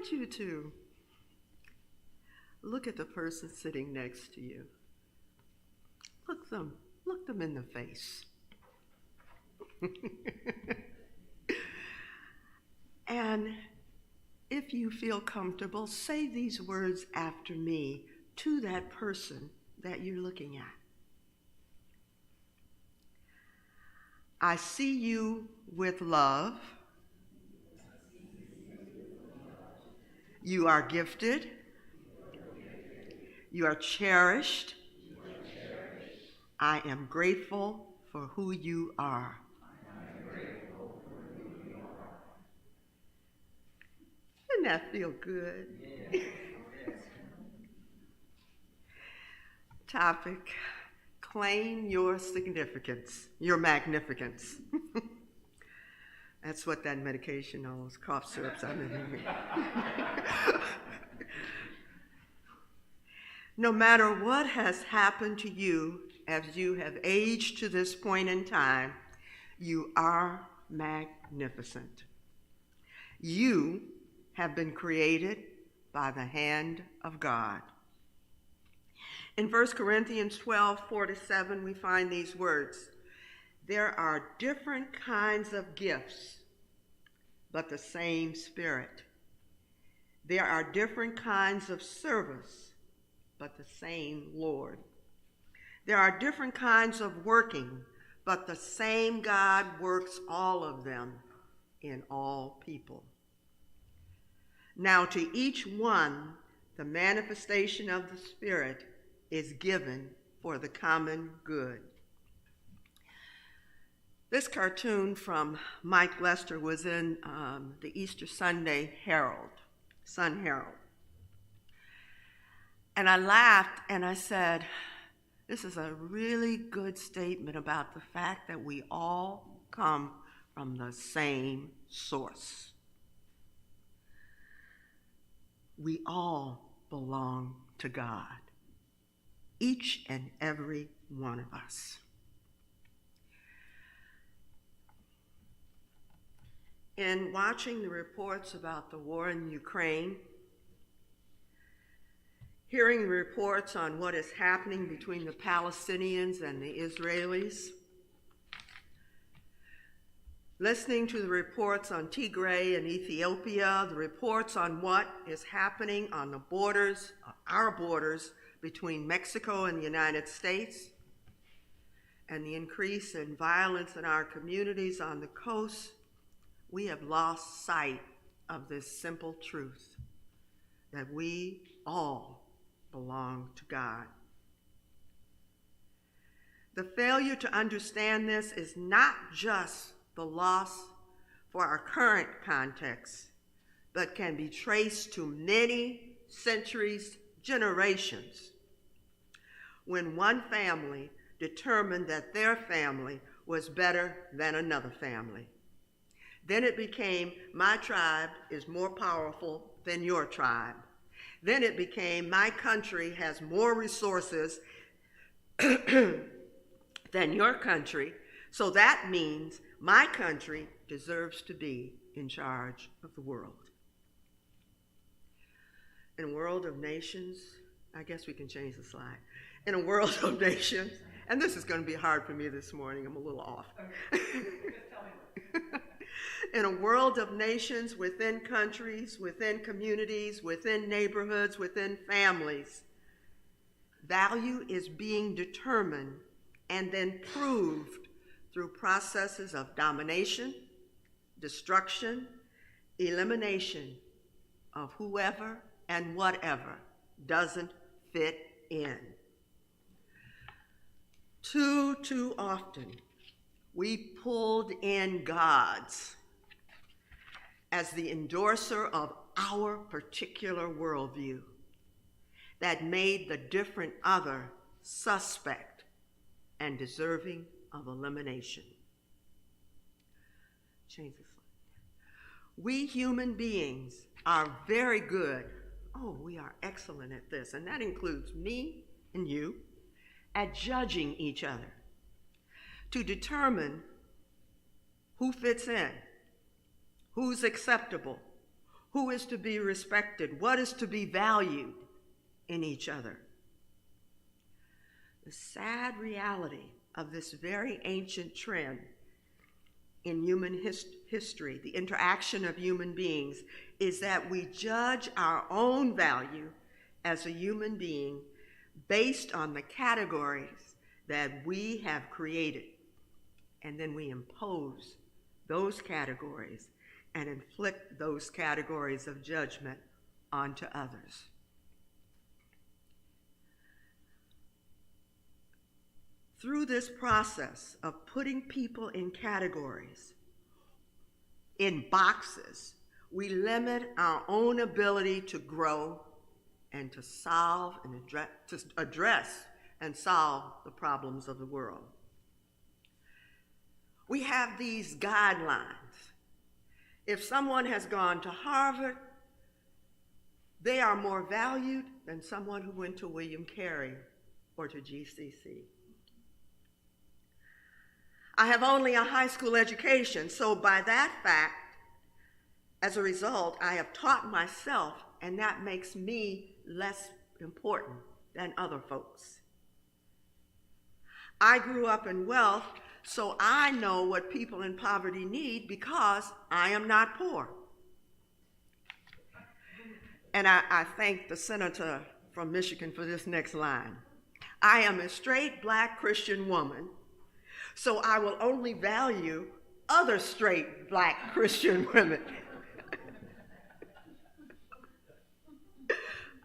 want you to look at the person sitting next to you. Look them in the face. And if you feel comfortable, say these words after me to that person that you're looking at. I see you with love. You are gifted. You are cherished. I am grateful for who you are. Doesn't that feel good? Yes. Topic, claim your significance, your magnificence. That's what that medication, all those cough syrups I'm in. No matter what has happened to you as you have aged to this point in time, you are magnificent. You have been created by the hand of God. In 1 Corinthians 12:4-7, we find these words. There are different kinds of gifts, but the same Spirit. There are different kinds of service, but the same Lord. There are different kinds of working, but the same God works all of them in all people. Now to each one, the manifestation of the Spirit is given for the common good. This cartoon from Mike Lester was in the Easter Sunday Sun Herald. And I laughed and I said, this is a really good statement about the fact that we all come from the same source. We all belong to God, each and every one of us. In watching the reports about the war in Ukraine, hearing the reports on what is happening between the Palestinians and the Israelis, listening to the reports on Tigray and Ethiopia, the reports on what is happening on the borders, our borders, between Mexico and the United States, and the increase in violence in our communities on the coast, we have lost sight of this simple truth, that we all belong to God. The failure to understand this is not just the loss for our current context, but can be traced to many centuries, generations, when one family determined that their family was better than another family. Then it became, my tribe is more powerful than your tribe. Then it became, my country has more resources than your country, so that means my country deserves to be in charge of the world. In a world of nations, I guess we can change the slide. In a world of nations, and this is going to be hard for me this morning, I'm a little off. Okay. Just tell me. In a world of nations, within countries, within communities, within neighborhoods, within families, value is being determined and then proved through processes of domination, destruction, elimination of whoever and whatever doesn't fit in. Too often, we pulled in gods as the endorser of our particular worldview that made the different other suspect and deserving of elimination. Change the slide. We human beings are very good. Oh, we are excellent at this, and that includes me and you, at judging each other to determine who fits in, who's acceptable, who is to be respected, what is to be valued in each other. The sad reality of this very ancient trend in human history, the interaction of human beings, is that we judge our own value as a human being based on the categories that we have created. And then we impose those categories and inflict those categories of judgment onto others. Through this process of putting people in categories, in boxes, we limit our own ability to grow and to solve and address and solve the problems of the world. We have these guidelines. If someone has gone to Harvard, they are more valued than someone who went to William Carey or to GCC. I have only a high school education, so by that fact, as a result, I have taught myself, and that makes me less important than other folks. I grew up in wealth, so I know what people in poverty need because I am not poor. And I thank the senator from Michigan for this next line. I am a straight Black Christian woman, so I will only value other straight Black Christian women.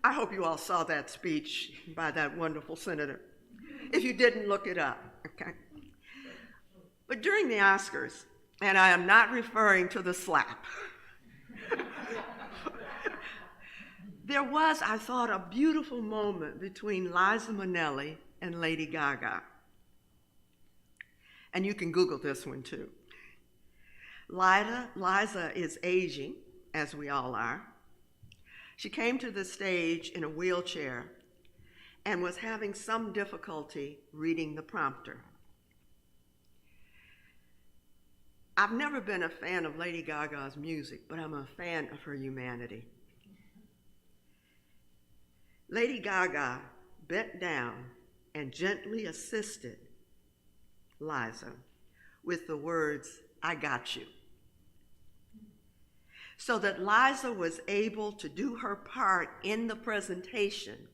I hope you all saw that speech by that wonderful senator. If you didn't, look it up, okay? But during the Oscars, and I am not referring to the slap, there was, I thought, a beautiful moment between Liza Minnelli and Lady Gaga. And you can Google this one too. Liza is aging, as we all are. She came to the stage in a wheelchair and was having some difficulty reading the prompter. I've never been a fan of Lady Gaga's music, but I'm a fan of her humanity. Lady Gaga bent down and gently assisted Liza with the words, "I got you," so that Liza was able to do her part in the presentation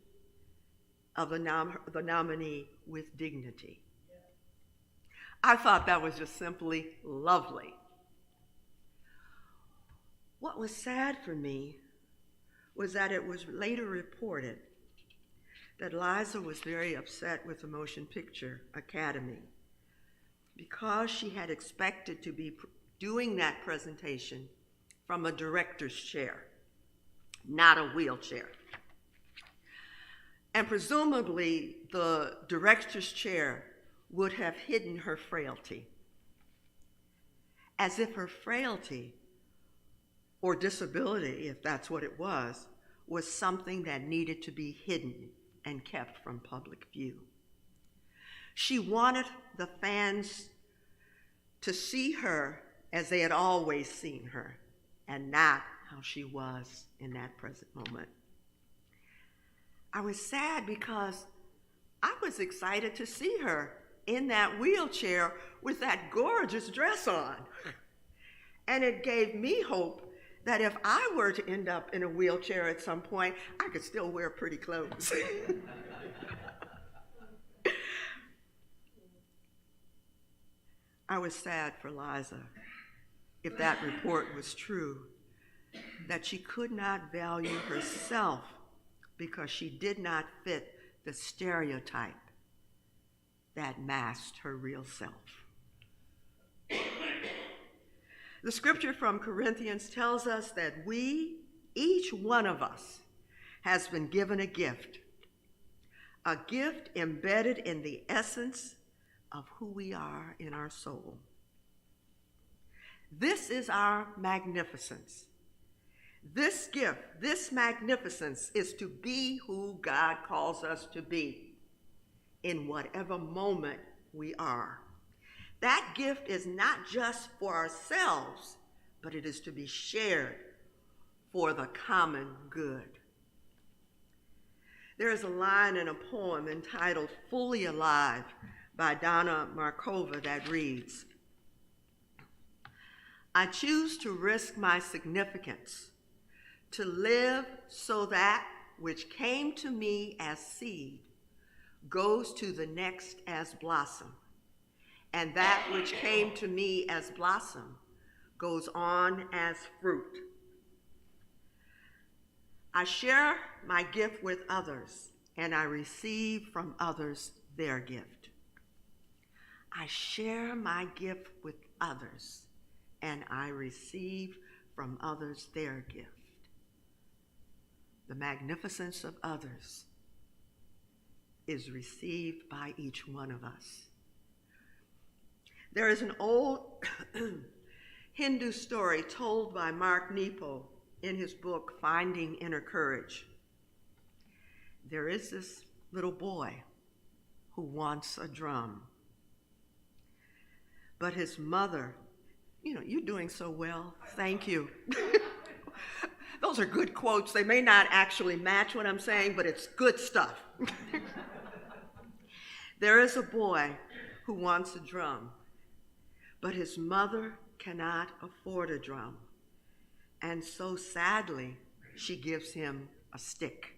of the nominee with dignity. I thought that was just simply lovely. What was sad for me was that it was later reported that Liza was very upset with the Motion Picture Academy because she had expected to be doing that presentation from a director's chair, not a wheelchair. And presumably the director's chair would have hidden her frailty, as if her frailty or disability, if that's what it was something that needed to be hidden and kept from public view. She wanted the fans to see her as they had always seen her, and not how she was in that present moment. I was sad because I was excited to see her in that wheelchair with that gorgeous dress on. And it gave me hope that if I were to end up in a wheelchair at some point, I could still wear pretty clothes. I was sad for Liza, if that report was true, that she could not value herself because she did not fit the stereotype that masked her real self. The scripture from Corinthians tells us that each one of us, has been given a gift embedded in the essence of who we are in our soul. This is our magnificence. This gift, this magnificence, is to be who God calls us to be in whatever moment we are. That gift is not just for ourselves, but it is to be shared for the common good. There is a line in a poem entitled Fully Alive by Donna Markova that reads, I choose to risk my significance, to live so that which came to me as seed goes to the next as blossom, and that which came to me as blossom goes on as fruit. I share my gift with others, and I receive from others their gift. I share my gift with others, and I receive from others their gift. The magnificence of others is received by each one of us. There is an old Hindu story told by Mark Nepo in his book, Finding Inner Courage. There is this little boy who wants a drum. But his mother, you're doing so well, thank you. Those are good quotes. They may not actually match what I'm saying, but it's good stuff. There is a boy who wants a drum, but his mother cannot afford a drum. And so sadly, she gives him a stick.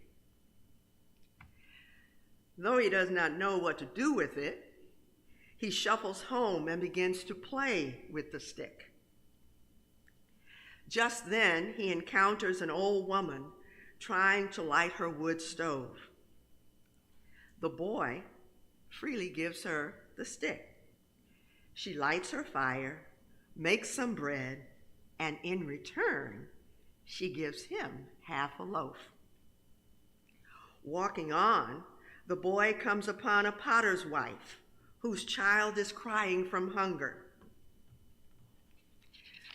Though he does not know what to do with it, he shuffles home and begins to play with the stick. Just then, he encounters an old woman trying to light her wood stove. The boy freely gives her the stick. She lights her fire, makes some bread, and in return, she gives him half a loaf. Walking on, the boy comes upon a potter's wife whose child is crying from hunger.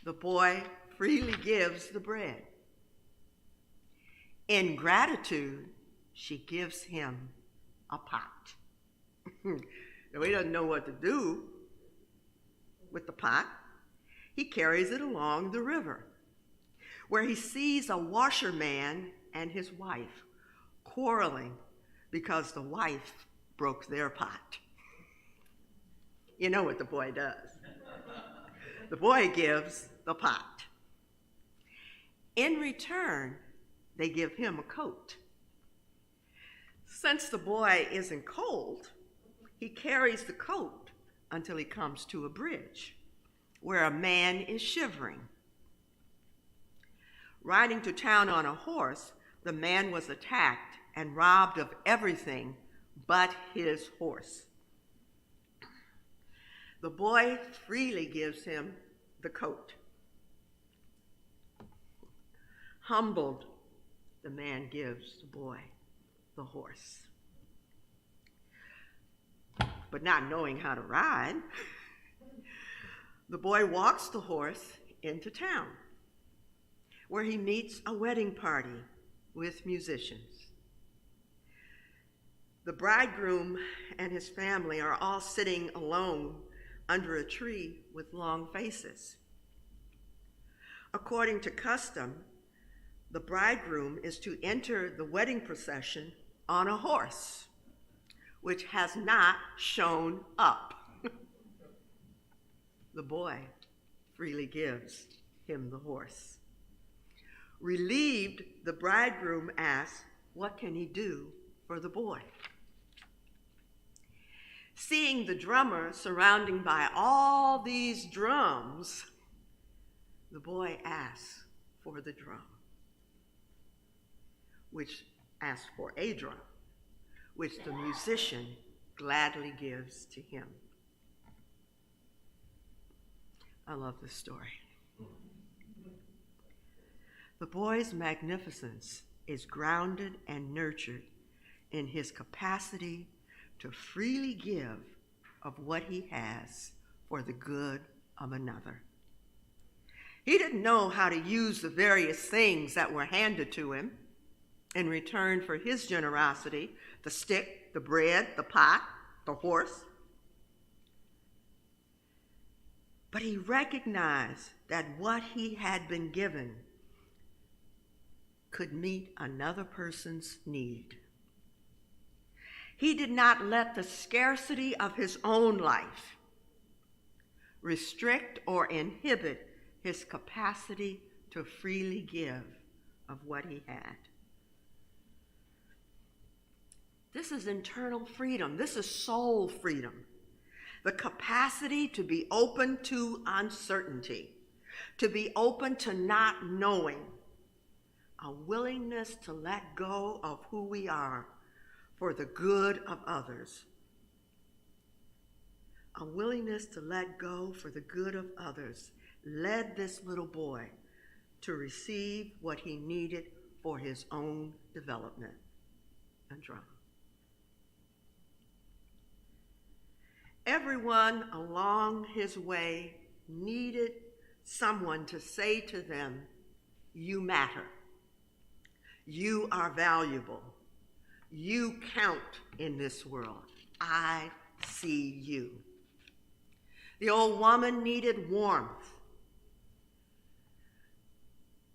The boy freely gives the bread. In gratitude, she gives him a pot. He doesn't know what to do with the pot. He carries it along the river, where he sees a washerman and his wife quarreling because the wife broke their pot. You know what the boy does. The boy gives the pot. In return, they give him a coat. Since the boy isn't cold, he carries the coat until he comes to a bridge where a man is shivering. Riding to town on a horse, the man was attacked and robbed of everything but his horse. The boy freely gives him the coat. Humbled, the man gives the boy the horse. But not knowing how to ride, the boy walks the horse into town, where he meets a wedding party with musicians. The bridegroom and his family are all sitting alone under a tree with long faces. According to custom, the bridegroom is to enter the wedding procession on a horse, which has not shown up. The boy freely gives him the horse. Relieved, the bridegroom asks, what can he do for the boy? Seeing the drummer surrounded by all these drums, the boy asks for the drum, which asks for a drum, which the musician gladly gives to him. I love this story. The boy's magnificence is grounded and nurtured in his capacity to freely give of what he has for the good of another. He didn't know how to use the various things that were handed to him in return for his generosity: the stick, the bread, the pot, the horse. But he recognized that what he had been given could meet another person's need. He did not let the scarcity of his own life restrict or inhibit his capacity to freely give of what he had. This is internal freedom. This is soul freedom. The capacity to be open to uncertainty, to be open to not knowing, a willingness to let go of who we are for the good of others. A willingness to let go for the good of others led this little boy to receive what he needed for his own development, a drum. Everyone along his way needed someone to say to them, "You matter. You are valuable. You count in this world. I see you." The old woman needed warmth.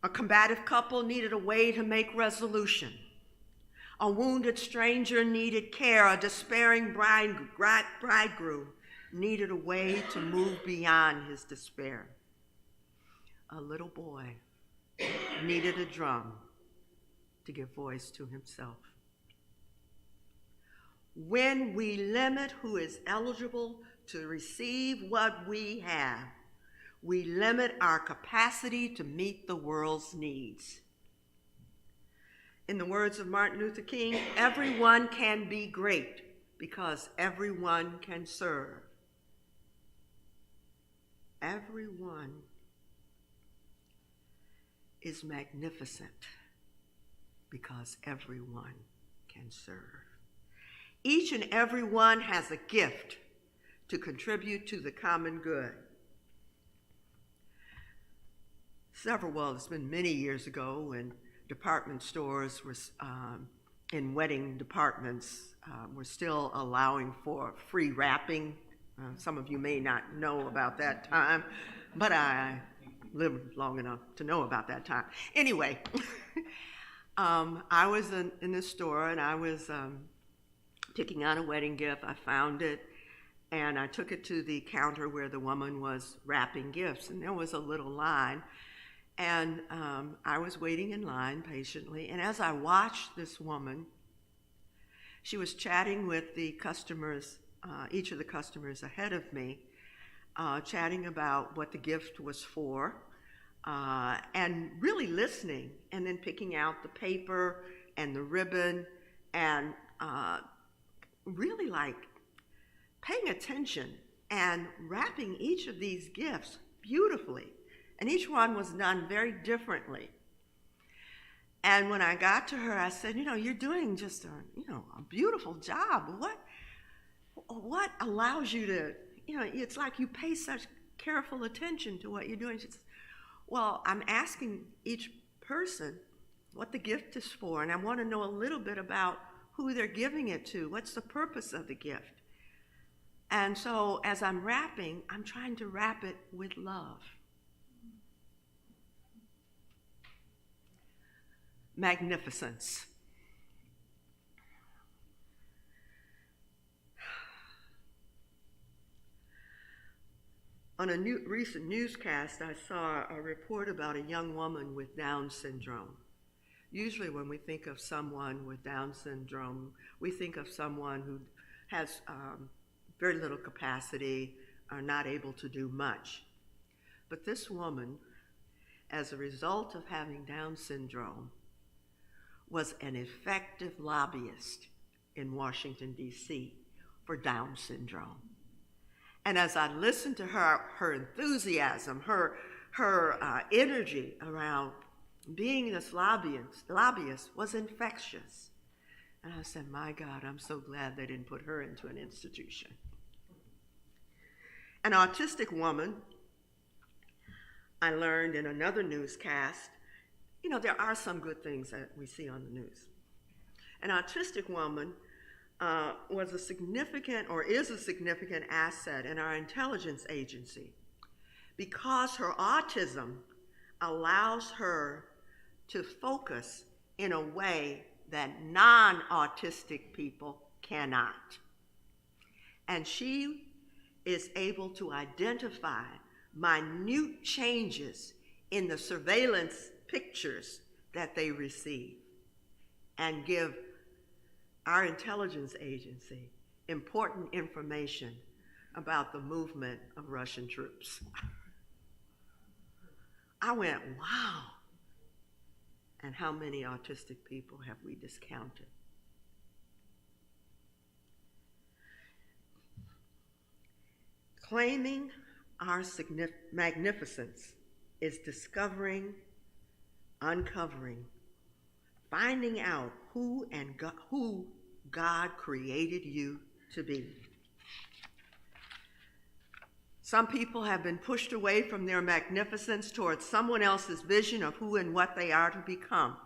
A combative couple needed a way to make resolution. A wounded stranger needed care. A despairing bridegroom needed a way to move beyond his despair. A little boy needed a drum to give voice to himself. When we limit who is eligible to receive what we have, we limit our capacity to meet the world's needs. In the words of Martin Luther King, everyone can be great because everyone can serve. Everyone is magnificent because everyone can serve. Each and every one has a gift to contribute to the common good. It's been many years ago when department stores were, in wedding departments, were still allowing for free wrapping. Some of you may not know about that time, but I lived long enough to know about that time. Anyway, I was in this store and I was picking out a wedding gift. I found it and I took it to the counter where the woman was wrapping gifts, and there was a little line. And I was waiting in line patiently, and as I watched this woman, she was chatting with the customers, each of the customers ahead of me, chatting about what the gift was for, and really listening, and then picking out the paper and the ribbon, and really like paying attention and wrapping each of these gifts beautifully. And each one was done very differently. And when I got to her, I said, you're doing just a beautiful job. What allows you to, it's like you pay such careful attention to what you're doing. She said, well, I'm asking each person what the gift is for, and I want to know a little bit about who they're giving it to. What's the purpose of the gift? And so as I'm wrapping, I'm trying to wrap it with love. Magnificence. On a recent newscast, I saw a report about a young woman with Down syndrome. Usually when we think of someone with Down syndrome, we think of someone who has very little capacity, are not able to do much. But this woman, as a result of having Down syndrome, was an effective lobbyist in Washington, D.C. for Down syndrome. And as I listened to her enthusiasm, her energy around being this lobbyist was infectious. And I said, my God, I'm so glad they didn't put her into an institution. An autistic woman, I learned in another newscast, there are some good things that we see on the news. An autistic woman was a significant, or is a significant asset in our intelligence agency because her autism allows her to focus in a way that non-autistic people cannot. And she is able to identify minute changes in the surveillance pictures that they receive and give our intelligence agency important information about the movement of Russian troops. I went, wow. And how many autistic people have we discounted? Claiming our magnificence is discovering, uncovering, finding out who God created you to be. Some people have been pushed away from their magnificence towards someone else's vision of who and what they are to become.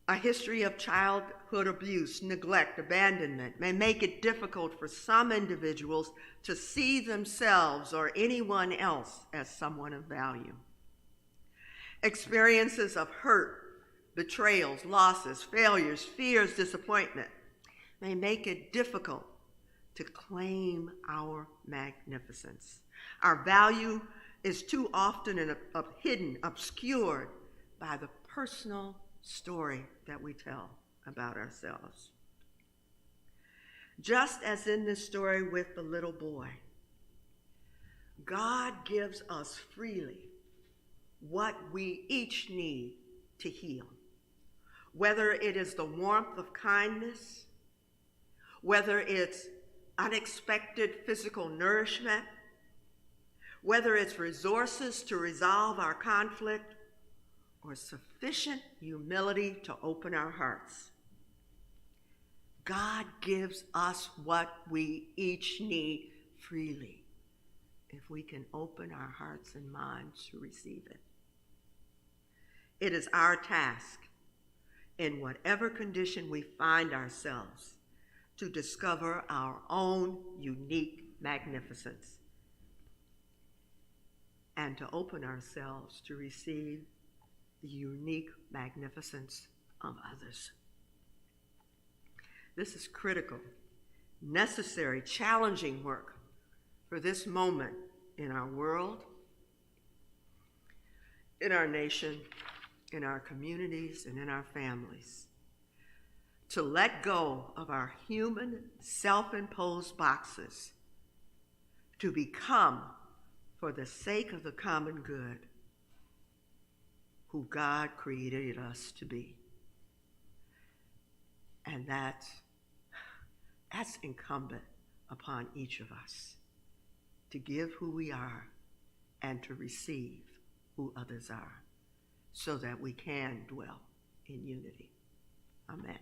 A history of childhood abuse, neglect, abandonment may make it difficult for some individuals to see themselves or anyone else as someone of value. Experiences of hurt, betrayals, losses, failures, fears, disappointment may make it difficult to claim our magnificence. Our value is too often hidden, obscured by the personal story that we tell about ourselves. Just as in this story with the little boy, God gives us freely what we each need to heal. Whether it is the warmth of kindness, whether it's unexpected physical nourishment, whether it's resources to resolve our conflict, or sufficient humility to open our hearts. God gives us what we each need freely if we can open our hearts and minds to receive it. It is our task, in whatever condition we find ourselves, to discover our own unique magnificence and to open ourselves to receive the unique magnificence of others. This is critical, necessary, challenging work for this moment in our world, in our nation, in our communities, and in our families. To let go of our human, self-imposed boxes, to become, for the sake of the common good, who God created us to be. And that's incumbent upon each of us, to give who we are and to receive who others are, so that we can dwell in unity. Amen.